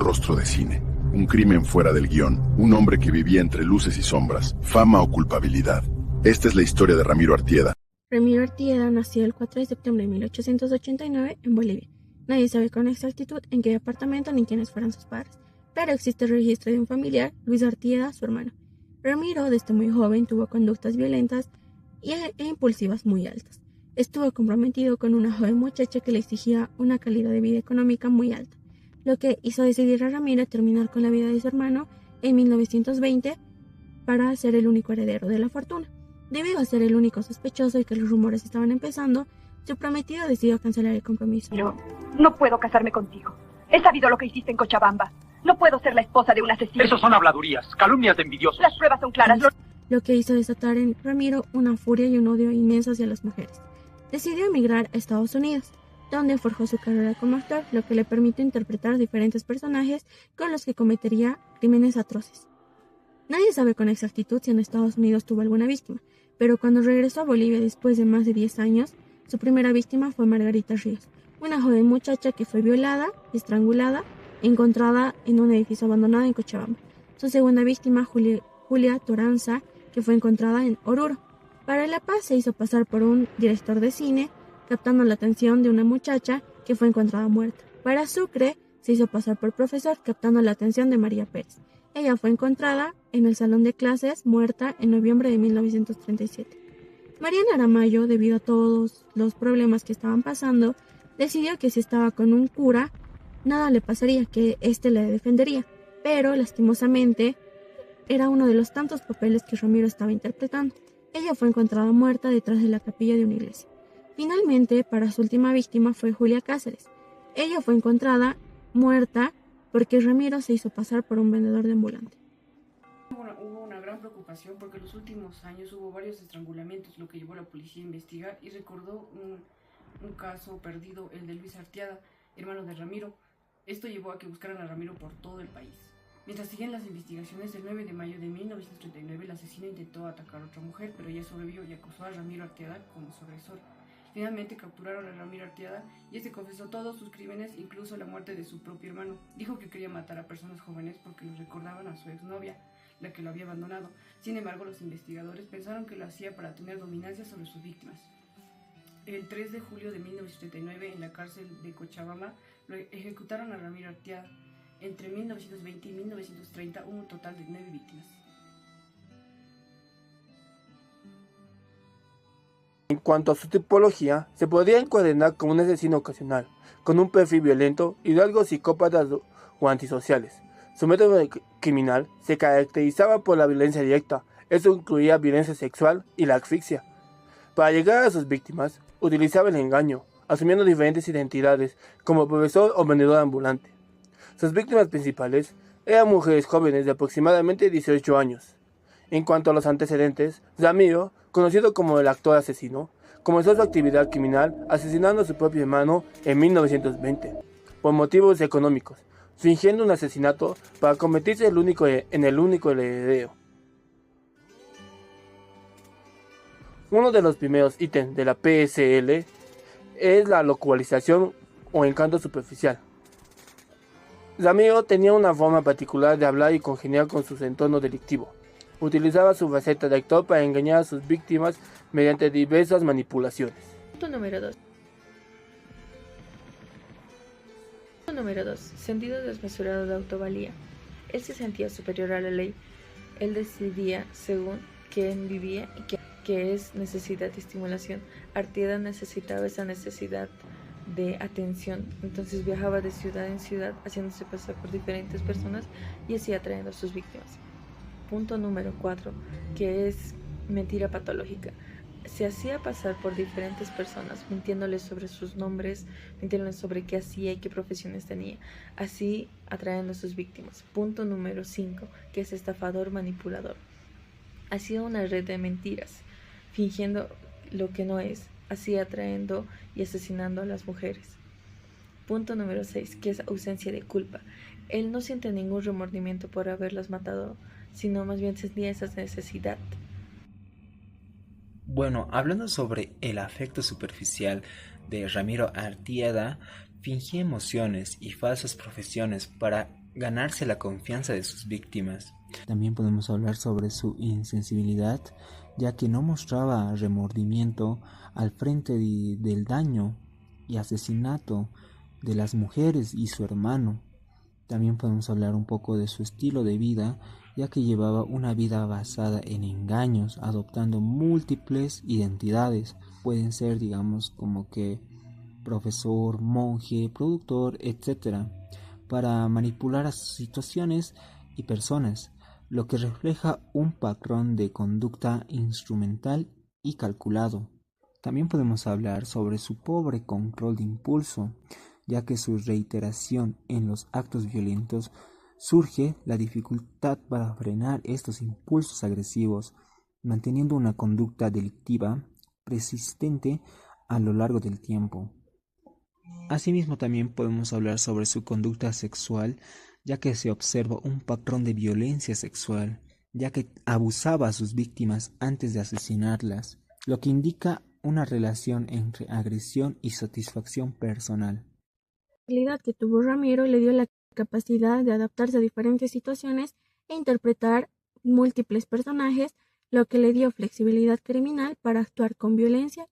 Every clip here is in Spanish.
rostro de cine, un crimen fuera del guión, un hombre que vivía entre luces y sombras, fama o culpabilidad. Esta es la historia de Ramiro Artieda. Ramiro Artieda nació el 4 de septiembre de 1889 en Bolivia. Nadie sabe con exactitud en qué departamento ni quiénes fueron sus padres, pero existe el registro de un familiar, Luis Artieda, su hermano. Ramiro, desde muy joven, tuvo conductas violentas e impulsivas muy altas. Estuvo comprometido con una joven muchacha que le exigía una calidad de vida económica muy alta, lo que hizo decidir a Ramiro terminar con la vida de su hermano en 1920 para ser el único heredero de la fortuna. Debido a ser el único sospechoso y que los rumores estaban empezando, su prometido decidió cancelar el compromiso. Pero no puedo casarme contigo. He sabido lo que hiciste en Cochabamba. No puedo ser la esposa de un asesino. Eso son habladurías, calumnias de envidiosos. Las pruebas son claras. Lo que hizo desatar en Ramiro una furia y un odio inmenso hacia las mujeres. Decidió emigrar a Estados Unidos, donde forjó su carrera como actor, lo que le permitió interpretar diferentes personajes con los que cometería crímenes atroces. Nadie sabe con exactitud si en Estados Unidos tuvo alguna víctima, pero cuando regresó a Bolivia después de más de 10 años, su primera víctima fue Margarita Ríos, una joven muchacha que fue violada, estrangulada, encontrada en un edificio abandonado en Cochabamba. Su segunda víctima, Julia Toranza, que fue encontrada en Oruro. Para La Paz se hizo pasar por un director de cine, captando la atención de una muchacha que fue encontrada muerta. Para Sucre se hizo pasar por profesor, captando la atención de María Pérez. Ella fue encontrada en el salón de clases, muerta en noviembre de 1937. Mariana Aramayo, debido a todos los problemas que estaban pasando, decidió que si estaba con un cura, nada le pasaría, que éste le defendería. Pero, lastimosamente, era uno de los tantos papeles que Ramiro estaba interpretando. Ella fue encontrada muerta detrás de la capilla de una iglesia. Finalmente, para su última víctima fue Julia Cáceres. Ella fue encontrada muerta porque Ramiro se hizo pasar por un vendedor de ambulante. Hubo una gran preocupación porque en los últimos años hubo varios estrangulamientos, lo que llevó a la policía a investigar y recordó un caso perdido, el de Luis Artieda, hermano de Ramiro. Esto llevó a que buscaran a Ramiro por todo el país. Mientras siguen las investigaciones, el 9 de mayo de 1939 el asesino intentó atacar a otra mujer, pero ella sobrevivió y acusó a Ramiro Artieda como su agresor. Finalmente capturaron a Ramiro Artieda y este confesó todos sus crímenes, incluso la muerte de su propio hermano. Dijo que quería matar a personas jóvenes porque los recordaban a su exnovia, la que lo había abandonado. Sin embargo, los investigadores pensaron que lo hacía para tener dominancia sobre sus víctimas. El 3 de julio de 1939, en la cárcel de Cochabamba, lo ejecutaron a Ramiro Artieda. Entre 1920 y 1930 hubo un total de 9 víctimas. En cuanto a su tipología, se podría encuadrar como un asesino ocasional, con un perfil violento y rasgos psicópatas o antisociales. Su método criminal se caracterizaba por la violencia directa, eso incluía violencia sexual y la asfixia. Para llegar a sus víctimas, utilizaba el engaño, asumiendo diferentes identidades, como profesor o vendedor ambulante. Sus víctimas principales eran mujeres jóvenes de aproximadamente 18 años. En cuanto a los antecedentes, Ramiro, conocido como el actor asesino, comenzó su actividad criminal asesinando a su propio hermano en 1920, por motivos económicos, fingiendo un asesinato para convertirse en el único heredero. Uno de los primeros ítems de la PSL es la localización o encanto superficial. Ramiro tenía una forma particular de hablar y congeniar con su entorno delictivo. Utilizaba su faceta de actor para engañar a sus víctimas mediante diversas manipulaciones. Punto número 2. Sentido desmesurado de autovalía. Él se sentía superior a la ley. Él decidía según quién vivía y qué es necesidad de estimulación. Artieda necesitaba esa necesidad de atención, entonces viajaba de ciudad en ciudad haciéndose pasar por diferentes personas y así atrayendo a sus víctimas. Punto número 4, que es mentira patológica. Se hacía pasar por diferentes personas, mintiéndoles sobre sus nombres, mintiéndoles sobre qué hacía y qué profesiones tenía, así atrayendo a sus víctimas. Punto número 5, que es estafador manipulador. Hacía una red de mentiras, fingiendo lo que no es, así atrayendo y asesinando a las mujeres. Punto número 6, que es ausencia de culpa. Él no siente ningún remordimiento por haberlas matado, sino más bien sentía esa necesidad. Bueno, hablando sobre el afecto superficial de Ramiro Artieda, fingía emociones y falsas profesiones para ganarse la confianza de sus víctimas. También podemos hablar sobre su insensibilidad, ya que no mostraba remordimiento al frente del daño y asesinato de las mujeres y su hermano. También podemos hablar un poco de su estilo de vida, ya que llevaba una vida basada en engaños, adoptando múltiples identidades. Pueden ser, digamos, como que profesor, monje, productor, etc., para manipular a situaciones y personas, lo que refleja un patrón de conducta instrumental y calculado. También podemos hablar sobre su pobre control de impulso, ya que su reiteración en los actos violentos surge la dificultad para frenar estos impulsos agresivos, manteniendo una conducta delictiva persistente a lo largo del tiempo. Asimismo, también podemos hablar sobre su conducta sexual, ya que se observa un patrón de violencia sexual, ya que abusaba a sus víctimas antes de asesinarlas, lo que indica una relación entre agresión y satisfacción personal. La habilidad que tuvo Ramiro le dio la capacidad de adaptarse a diferentes situaciones e interpretar múltiples personajes, lo que le dio flexibilidad criminal para actuar con violencia.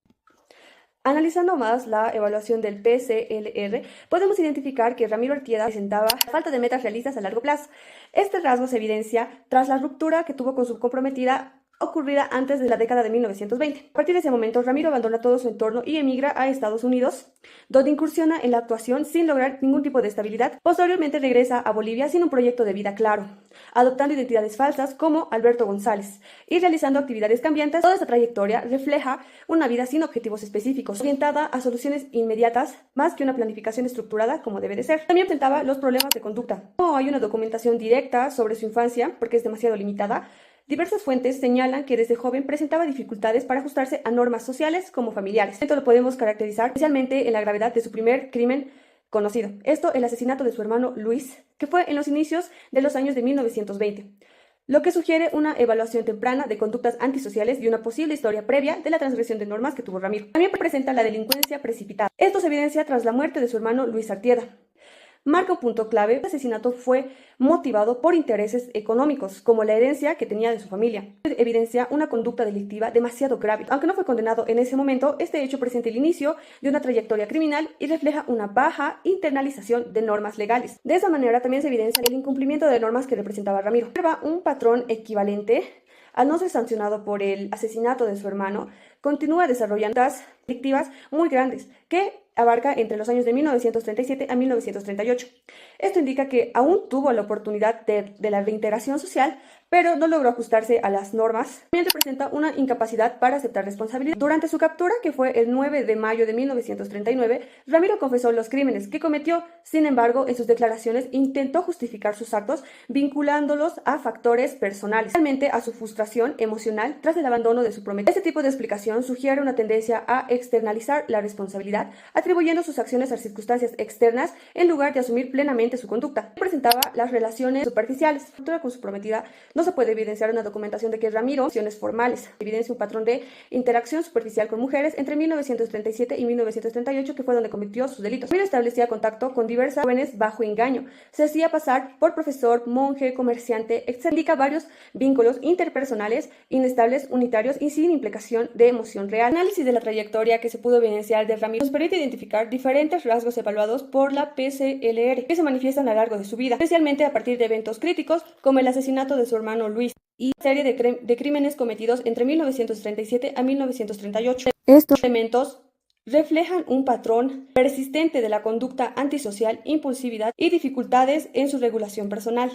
Analizando más la evaluación del PCLR, podemos identificar que Ramiro Artieda presentaba falta de metas realistas a largo plazo. Este rasgo se evidencia tras la ruptura que tuvo con su comprometida ocurrida antes de la década de 1920. A partir de ese momento, Ramiro abandona todo su entorno y emigra a Estados Unidos, donde incursiona en la actuación sin lograr ningún tipo de estabilidad. Posteriormente regresa a Bolivia sin un proyecto de vida claro, adoptando identidades falsas como Alberto González y realizando actividades cambiantes. Toda esta trayectoria refleja una vida sin objetivos específicos, orientada a soluciones inmediatas más que una planificación estructurada como debe de ser. También presentaba los problemas de conducta. No hay una documentación directa sobre su infancia porque es demasiado limitada. Diversas fuentes señalan que desde joven presentaba dificultades para ajustarse a normas sociales como familiares. Esto lo podemos caracterizar especialmente en la gravedad de su primer crimen conocido. Esto, el asesinato de su hermano Luis, que fue en los inicios de los años de 1920. Lo que sugiere una evaluación temprana de conductas antisociales y una posible historia previa de la transgresión de normas que tuvo Ramiro. También presenta la delincuencia precipitada. Esto se evidencia tras la muerte de su hermano Luis Artieda. Marca un punto clave: el asesinato fue motivado por intereses económicos, como la herencia que tenía de su familia. Evidencia una conducta delictiva demasiado grave. Aunque no fue condenado en ese momento, este hecho presenta el inicio de una trayectoria criminal y refleja una baja internalización de normas legales. De esa manera también se evidencia el incumplimiento de normas que representaba Ramiro. Observa un patrón equivalente. Al no ser sancionado por el asesinato de su hermano, continúa desarrollando actas delictivas muy grandes que abarca entre los años de 1937 a 1938. Esto indica que aún tuvo la oportunidad de la reintegración social, pero no logró ajustarse a las normas. También representa una incapacidad para aceptar responsabilidad. Durante su captura, que fue el 9 de mayo de 1939, Ramiro confesó los crímenes que cometió. Sin embargo, en sus declaraciones intentó justificar sus actos vinculándolos a factores personales, realmente a su frustración emocional tras el abandono de su prometida. Este tipo de explicación sugiere una tendencia a externalizar la responsabilidad, atribuyendo sus acciones a circunstancias externas en lugar de asumir plenamente su conducta. Presentaba las relaciones superficiales. La ruptura con su prometida no se puede evidenciar una documentación de que Ramiro acciones formales. Evidencia un patrón de interacción superficial con mujeres entre 1937 y 1938, que fue donde cometió sus delitos. Ramiro establecía contacto con diversas jóvenes bajo engaño. Se hacía pasar por profesor, monje, comerciante, etc. Indica varios vínculos interpersonales inestables, unitarios y sin implicación de emoción real. El análisis de la trayectoria que se pudo evidenciar de Ramiro nos permite identificar diferentes rasgos evaluados por la PCLR que se manifiestan a lo largo de su vida, especialmente a partir de eventos críticos como el asesinato de su hermano Luis y una serie de crímenes cometidos entre 1937 a 1938. Estos elementos reflejan un patrón persistente de la conducta antisocial, impulsividad y dificultades en su regulación personal.